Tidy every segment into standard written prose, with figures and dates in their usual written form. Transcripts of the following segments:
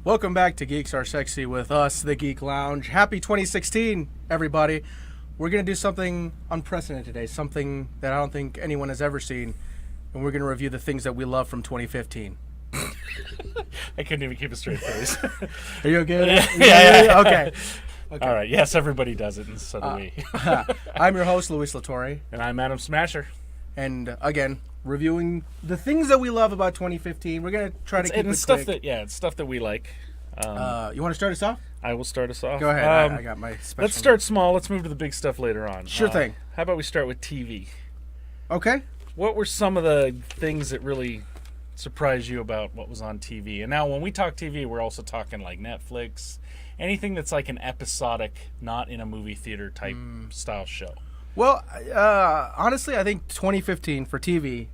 Welcome back to Geeks Are Sexy with us, the Geek Lounge. Happy 2016, everybody. We're going to do something unprecedented today, something that I don't think anyone has ever seen, and we're going to review the things that we love from 2015. I couldn't even keep a straight face. Are you okay? Yeah. Okay. All right. Yes, everybody does it, and so do we. I'm your host, Luis Latore. And I'm Adam Smasher. And again, reviewing the things that we love about 2015. We're going to try to keep it stuff quick. it's stuff that we like. You want to start us off? I will start us off. Go ahead. I got my special. Let's start small. Let's move to the big stuff later on. Sure thing. How about we start with TV? Okay. What were some of the things that really surprised you about what was on TV? And now when we talk TV, we're also talking like Netflix, anything that's like an episodic, not in a movie theater type style show. Well, honestly, I think 2015 for TV,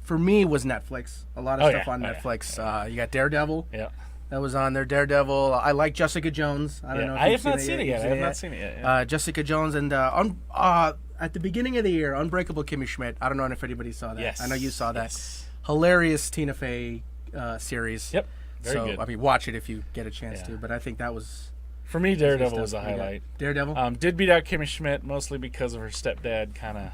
for me, was Netflix. A lot of stuff on Netflix. Yeah. You got Daredevil. Yeah. That was on there. Daredevil. I like Jessica Jones. I don't know if I you've have not seen it yet. I have not seen it yet. Yeah. Jessica Jones and at the beginning of the year, Unbreakable Kimmy Schmidt. I don't know if anybody saw that. Yes. I know you saw that. Yes. Hilarious Tina Fey series. Yep. Very good. I mean, watch it if you get a chance to. But I think that was... For me, Daredevil was a highlight. Daredevil? Did beat out Kimmy Schmidt, mostly because of her stepdad kind of...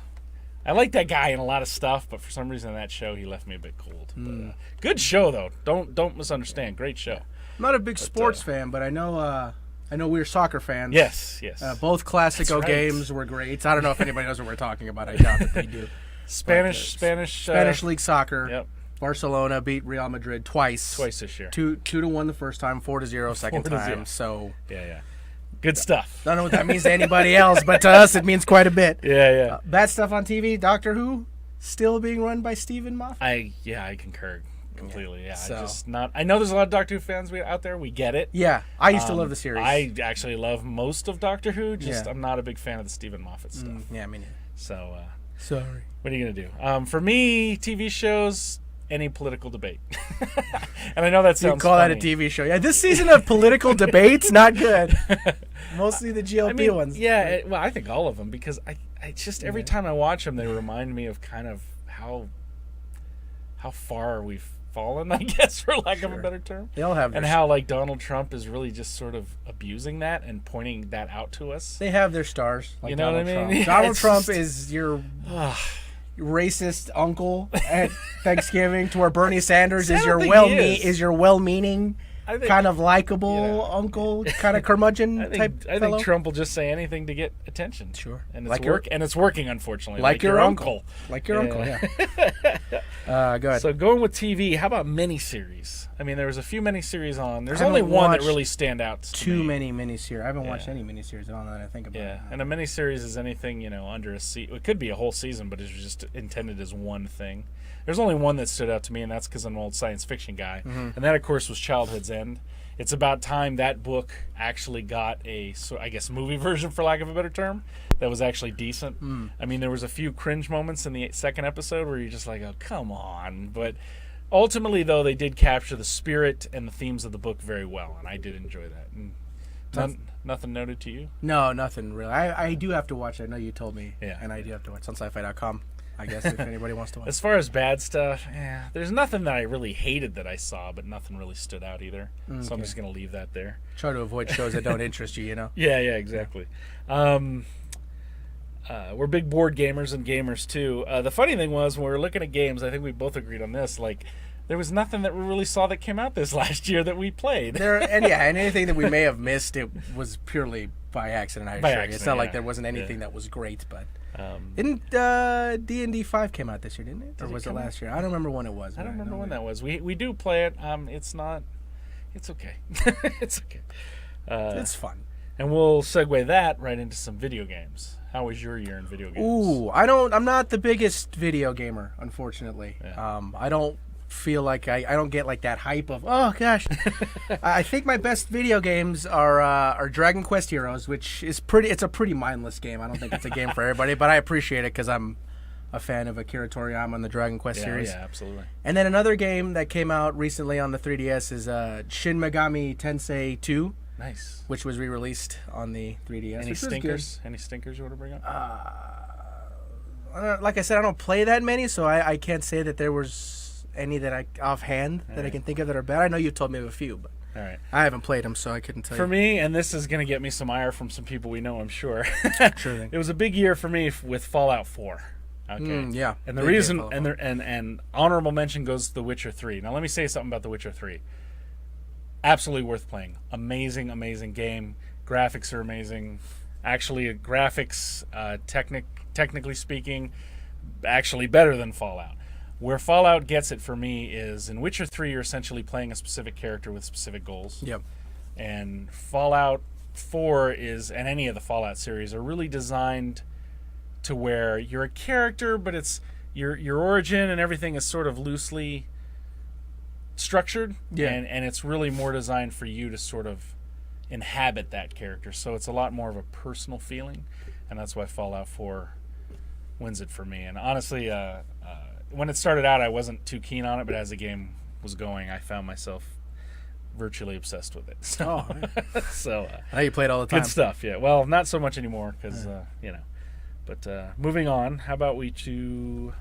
I like that guy in a lot of stuff, but for some reason in that show, he left me a bit cold. But, good show, though. Don't misunderstand. Great show. I'm not a big sports fan, but I know we're soccer fans. Yes. Both Classico games were great. I don't know if anybody knows what we're talking about. I doubt that they do. Spanish League soccer. Yep. Barcelona beat Real Madrid twice this year. 2-1 the first time, 4-0 second time. So yeah. Good stuff. I don't know what that means to anybody else, but to us it means quite a bit. Yeah. Bad stuff on TV. Doctor Who still being run by Stephen Moffat. I concur completely. Yeah. So. I know there's a lot of Doctor Who fans out there. We get it. Yeah. I used to love the series. I actually love most of Doctor Who. I'm not a big fan of the Stephen Moffat stuff. Yeah, me neither. So sorry. What are you gonna do? For me, TV shows. Any political debate. And I know that sounds You call funny. that a TV show. Yeah, this season of political debates, not good. Mostly the GOP ones. Yeah, well, I think all of them, because I just, every time I watch them, they remind me of kind of how far we've fallen, I guess, for lack of a better term. They all have and how, like, Donald Trump is really just sort of abusing that and pointing that out to us. They have their stars. Like you know Donald what I mean? Trump. Yeah, Donald Trump is your... racist uncle at Thanksgiving, to where Bernie Sanders is your well-meaning, kind of likable uncle, kind of curmudgeon type I fellow. think Trump will just say anything to get attention. Sure, and it's working, unfortunately. Like your uncle. Like your uncle. Yeah. Go ahead. So going with TV, how about miniseries? I mean, there was a few miniseries on. There's only one that really stand out to Too me. many miniseries. I haven't watched any miniseries. I don't know that I think about it. Yeah, and a miniseries is anything, under a season. It could be a whole season, but it's just intended as one thing. There's only one that stood out to me, and that's because I'm an old science fiction guy. And that, of course, was Childhood's End. It's about time that book actually got a, I guess, movie version, for lack of a better term, that was actually decent. I mean, there was a few cringe moments in the second episode where you're just like, oh, come on. But ultimately, though, they did capture the spirit and the themes of the book very well, and I did enjoy that. And nothing noted to you? No, nothing really. I do have to watch it. I know you told me. Yeah. And I do have to watch it on sci-fi.com, I guess, if anybody wants to watch. As far as bad stuff, there's nothing that I really hated that I saw, but nothing really stood out either. So I'm just going to leave that there. Try to avoid shows that don't interest you, Yeah, exactly. We're big board gamers and gamers, too. The funny thing was, when we were looking at games, I think we both agreed on this, like, there was nothing that we really saw that came out this last year that we played. And anything that we may have missed, it was purely by accident, I assure you. It's not like there wasn't anything that was great, but... didn't D&D 5 came out this year, didn't it? Or was it last year? I don't remember when it was. I don't remember when that was. We do play it. It's okay. It's okay. It's fun. And we'll segue that right into some video games. How was your year in video games? Ooh, I'm not the biggest video gamer, unfortunately. Yeah. I don't feel like I don't get like that hype of, oh gosh. I think my best video games are Dragon Quest Heroes, which is it's a pretty mindless game. I don't think it's a game for everybody, but I appreciate it because I'm a fan of Akira Toriyama and the Dragon Quest series. Yeah, absolutely. And then another game that came out recently on the 3DS is Shin Megami Tensei 2. Nice. Which was re-released on the 3DS. Any stinkers? Any stinkers you want to bring up? Like I said, I don't play that many, so I can't say that there was any that offhand that I can think of that are bad. I know you told me of a few, but All right. I haven't played them, so I couldn't tell For you. me, and this is going to get me some ire from some people we know, I'm sure. Sure thing. It was a big year for me with Fallout 4. Okay. Yeah. And the Big reason, Fallout and 4. and honorable mention goes to The Witcher 3. Now, let me say something about The Witcher 3. Absolutely worth playing. Amazing, amazing game. Graphics are amazing. Actually, graphics, technically speaking, actually better than Fallout. Where Fallout gets it for me is in Witcher 3, you're essentially playing a specific character with specific goals. Yep. And Fallout 4 is, and any of the Fallout series, are really designed to where you're a character, but it's your origin and everything is sort of loosely structured. Yeah. And it's really more designed for you to sort of inhabit that character. So it's a lot more of a personal feeling, and that's why Fallout 4 wins it for me. And honestly, when it started out, I wasn't too keen on it, but as the game was going, I found myself virtually obsessed with it. So, so I know you played all the time. good stuff. Yeah. Well, not so much anymore because you know. But moving on, how about movie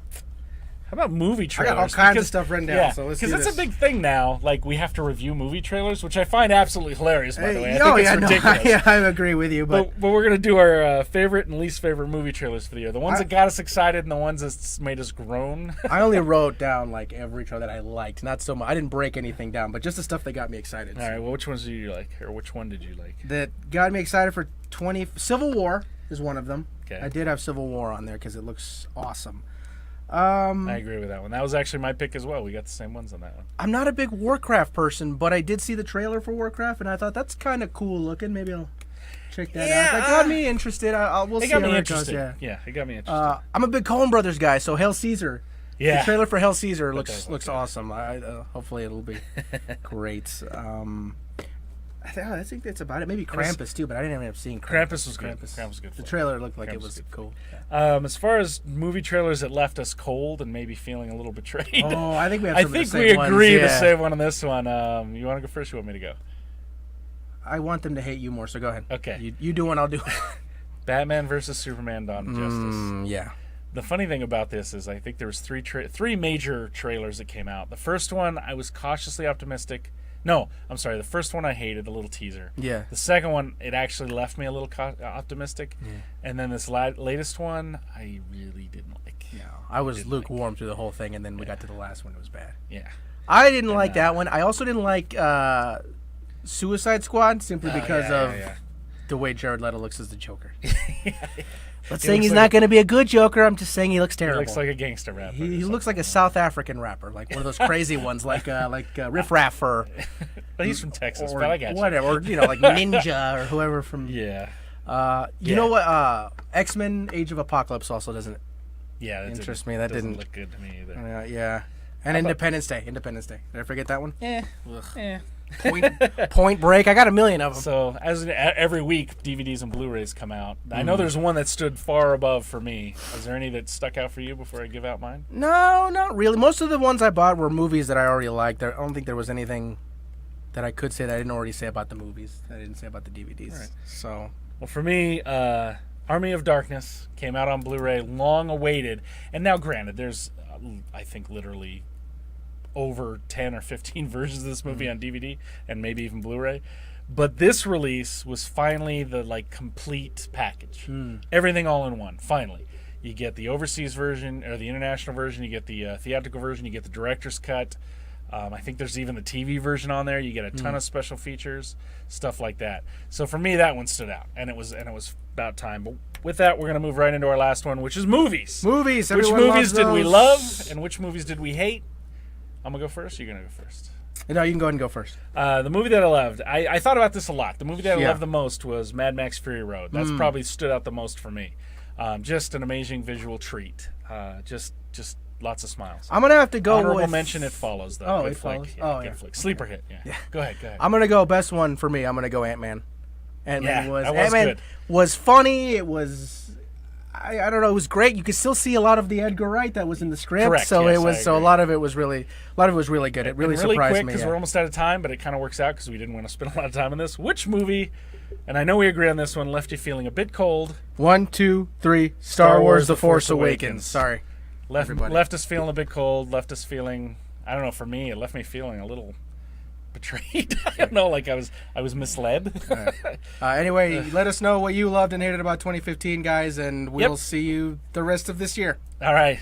I trailers? got all kinds Because- of stuff written down, Yeah, so let's do because this. it's a big thing now. Like we have to review movie trailers, which I find absolutely hilarious. By the way, I oh, think yeah, it's no, ridiculous. yeah, I agree with you, but But we're gonna do our favorite and least favorite movie trailers for the year. The ones that got us excited and the ones that made us groan. I only wrote down like every trailer that I liked. Not so much. I didn't break anything down, but just the stuff that got me excited. All right. Well, which ones do you like, or which one did you like? That got me excited for Civil War is one of them. Okay. I did have Civil War on there because it looks awesome. I agree with that one. That was actually my pick as well. We got the same ones on that one. I'm not a big Warcraft person, but I did see the trailer for Warcraft, and I thought that's kind of cool looking. Maybe I'll check that out. That got me interested. We'll It see got how me it goes. interested. Yeah. It got me interested. I'm a big Coen Brothers guy, so Hail Caesar. Yeah. The trailer for Hail Caesar looks does look good. awesome. Hopefully it'll be great. I think that's about it. Maybe Krampus too, but I didn't end up seeing Krampus. Krampus was good. Krampus was good. The fun. trailer looked like Krampus it was was cool. As far as movie trailers that left us cold and maybe feeling a little betrayed. Oh, I think we have. I some of the think same we ones, agree to yeah. save one on this one. You want to go first? You want me to go? I want them to hate you more, so go ahead. Okay. You do one, I'll do. Batman versus Superman: Dawn of Justice. Yeah. The funny thing about this is I think there was three major trailers that came out. The first one I was cautiously optimistic. No, I'm sorry. The first one I hated, the little teaser. Yeah. The second one, it actually left me a little optimistic. Yeah. And then this latest one, I really didn't like. No, I was Didn't lukewarm through the whole thing, and then we got to the last one. It was bad. Yeah. I didn't like that one. I also didn't like Suicide Squad simply because of the way Jared Leto looks as the Joker. Not saying he's not going to be a good Joker. I'm just saying he looks He terrible. looks like a gangster rapper. He looks like a South African rapper, like one of those crazy ones, like Riff Raff or But he's from Texas, or but I got you. whatever, or like Ninja or whoever from. Yeah. You know what? X-Men: Age of Apocalypse also doesn't Yeah. That interest me. That doesn't didn't look good to me either. yeah. And Independence Day. Did I forget that one? Eh. Point Break. I got a million of them. So every week DVDs and Blu-rays come out. I Mm-hmm. know there's one that stood far above for me. Is there any that stuck out for you before I give out mine? No, not really. Most of the ones I bought were movies that I already liked. I don't think there was anything that I could say that I didn't already say about the movies. That I didn't say about the DVDs. Right. So Well, for me, Army of Darkness came out on Blu-ray, long awaited. And now, granted, there's, I think, literally over 10 or 15 versions of this movie on DVD and maybe even Blu-ray. But this release was finally the complete package. Everything all in one, finally. You get the overseas version or the international version, you get the theatrical version, you get the director's cut. I think there's even the TV version on there. You get a ton of special features, stuff like that. So for me, that one stood out, and it was about time. But with that, we're going to move right into our last one, which is movies. movies. Which Everyone movies loves did we those. love, and which movies did we hate? I'm going to go first, or you're going to go first? No, you can go ahead and go first. The movie that I loved, I thought about this a lot. The movie that I Yeah. loved the most was Mad Max Fury Road. That's probably stood out the most for me. Just an amazing visual treat. Just lots of smiles. I'm gonna have to go Honorable with mention, It Follows, though. Oh, Good It flick. Follows. Yeah, Oh, good yeah. flick. Sleeper hit. Yeah. Go ahead. I'm gonna go best one for me. I'm gonna go Ant-Man. Yeah, was that was Ant-Man good. was funny. It was. I don't know. It was great. You could still see a lot of the Edgar Wright that was in the script. Correct, So yes, it was. I So a agree. lot of it was really good. It really And surprised quick, me. because Yeah. we're almost out of time, but it kind of works out because we didn't want to spend a lot of time on this. Which movie, and I know we agree on this one, left you feeling a bit cold? 1, 2, 3. Star Wars: The Force Awakens. Sorry. Everybody. Left us feeling a bit cold. Left us feeling. I don't know. For me, it left me feeling a little betrayed. I don't know, like I was misled. Anyway, let us know what you loved and hated about 2015, guys, and we'll Yep. see you the rest of this year. All right.